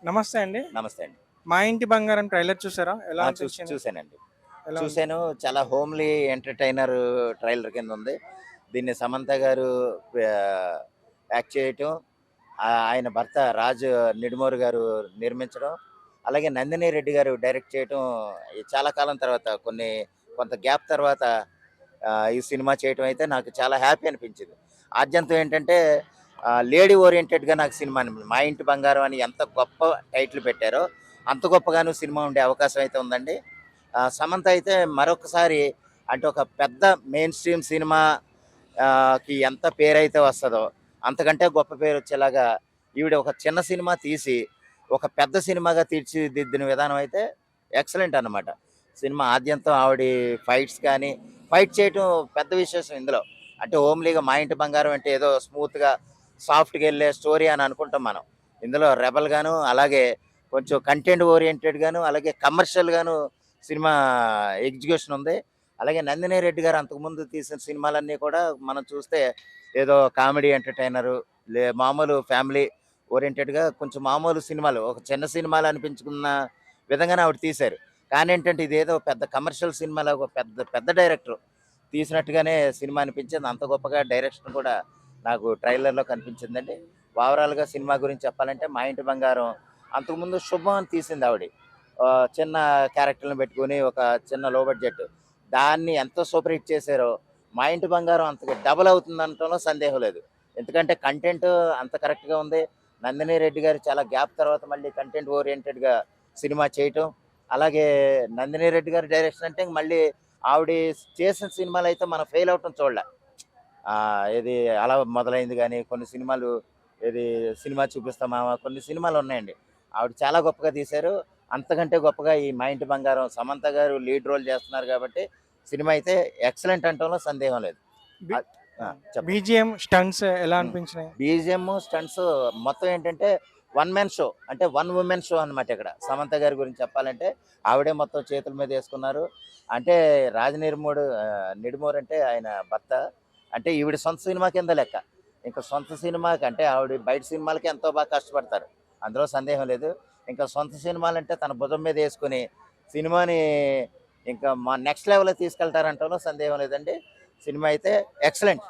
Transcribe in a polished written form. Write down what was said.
నమస్తే అండి. నమస్తే అండి. 'మా ఇంటి బంగారం' ట్రైలర్ చూసారా? ఎలా అనిపించింది? చూసానండి. ఎలా ఉంది? చూసాను. చాలా హోమ్లీ ఎంటర్‌టైనర్ ట్రైలర్ కింద ఉంది. దీన్ని సమంత గారు ఆహ్, యాక్ట్ చేయటం, ఆయన భర్త రాజు నిడుమోరు గారు నిర్మించడం, అలాగే నందిని రెడ్డి గారు డైరెక్ట్ చేయటం ఈ చాలా కాలం తర్వాత కొంత గ్యాప్ తర్వాత ఈ సినిమా చేయటం అయితే నాకు చాలా హ్యాపీ అనిపించింది. ఆద్యంతం ఏంటంటే లేడీ ఓరియెంటెడ్‌గా నాకు సినిమా అనిపించింది. 'మా ఇంటి బంగారం' అని ఎంత గొప్ప టైటిల్ పెట్టారో, అంత గొప్పగాను సినిమా ఉండే అవకాశం అయితే ఉందండి. సమంత అయితే మరొకసారి అంటే ఒక పెద్ద మెయిన్ స్ట్రీమ్ సినిమా కి ఎంత పేరైతే వస్తదో, అంతకంటే గొప్ప పేరొచ్చేలాగా ఈవిడ ఒక చిన్న సినిమా తీసి, ఒక పెద్ద సినిమాగా తీర్చిదిద్దిన విధానం అయితే ఎక్సలెంట్ అన్నమాట. సినిమా ఆద్యంతం ఆవిడి ఫైట్స్ కానీ, ఫైట్ చేయటం పెద్ద విశేషం ఇందులో. అంటే హోమ్లీగా 'మా ఇంటి బంగారం' అంటే ఏదో స్మూత్‌గా, సాఫ్ట్‌గా ఎళ్ళే స్టోరీ అని అనుకుంటాం మనం. ఇందులో రెబెల్‌గాను, అలాగే కొంచెం కంటెంట్ ఓరియెంటెడ్‌గాను, అలాగే కమర్షియల్‌గాను సినిమా ఎగ్జిక్యూషన్ ఉంది. అలాగే నందిని రెడ్డి గారు అంతకుముందు తీసిన సినిమాలన్నీ కూడా మనం చూస్తే ఏదో కామెడీ ఎంటర్‌టైనరు, మామూలు ఫ్యామిలీ ఓరియెంటెడ్‌గా కొంచెం మామూలు సినిమాలు, ఒక చిన్న సినిమాలు అనిపించుకున్న విధంగానే ఆవిడ తీశారు. కానీ ఏంటంటే ఇదేదో పెద్ద కమర్షియల్ సినిమాలాగా ఒక పెద్ద పెద్ద డైరెక్టర్ తీసినట్టుగానే సినిమా అనిపించింది. అంత గొప్పగా డైరెక్షన్ కూడా నాకు ట్రైలర్‌లో కనిపించిందండి. ఓవరాల్‌గా సినిమా గురించి చెప్పాలంటే 'మా ఇంటి బంగారం' అంతకుముందు 'శుభం' అని తీసింది ఆవిడ. చిన్న క్యారెక్టర్‌లను పెట్టుకొని ఒక చిన్న లో బడ్జెట్. దాన్ని ఎంత సూపర్ హిట్ చేశారో 'మా ఇంటి బంగారం' అంతకు డబుల్ అవుతుందనటంలో సందేహం లేదు. ఎందుకంటే కంటెంట్ అంత కరెక్ట్‌గా ఉంది. నందిని రెడ్డి గారు చాలా గ్యాప్ తర్వాత మళ్ళీ కంటెంట్ ఓరియెంటెడ్‌గా సినిమా చేయటం. అలాగే నందిని రెడ్డి గారి డైరెక్షన్ అంటే మళ్ళీ ఆవిడ చేసిన సినిమాలైతే మనం ఫెయిల్ అవ్వటం చూడలే. ఏది అలా మొదలైంది గానీ, కొన్ని సినిమాలు ఏది 'సినిమా చూపిస్తా మామ' కొన్ని సినిమాలున్నాయండి. ఆవిడ చాలా గొప్పగా తీశారు. అంతకంటే గొప్పగా ఈ 'మా ఇంటి బంగారం' సమంత గారు లీడ్ రోల్ చేస్తున్నారు కాబట్టి, సినిమా అయితే ఎక్సలెంట్ అనటంలో సందేహం లేదు. బి అ ఆ! చెప్పండి. బీజీఎం, స్టంట్స్ ఎలా హ్మ్. అనిపించినాయి? బీజీఎం, స్టంట్స్ మొత్తం ఏంటంటే వన్ మ్యాన్ షో. అంటే వన్ వుమెన్ షో అనమాట ఇక్కడ. సమంత గారి గురించి చెప్పాలంటే ఆవిడే మొత్తం చేతుల మీద యేసుకున్నారు. అంటే నిడుమోరు అంటే ఆయన భర్త. అంటే ఈవిడ సొంత సినిమా కింద లెక్క. ఇంక సొంత సినిమాకి అంటే ఆవిడ బయట సినిమాలకి ఎంతో బాగా కష్టపడతారు. అందులో సందేహం లేదు. ఇంకా సొంత సినిమాలంటే తన భుజం మీద యేసుకొని సినిమాని ఇంకా నెక్స్ట్ లెవెల్‌కి తీసుకెళ్తారంటంలో సందేహం లేదండి. సినిమా అయితే ఎక్సలెంట్.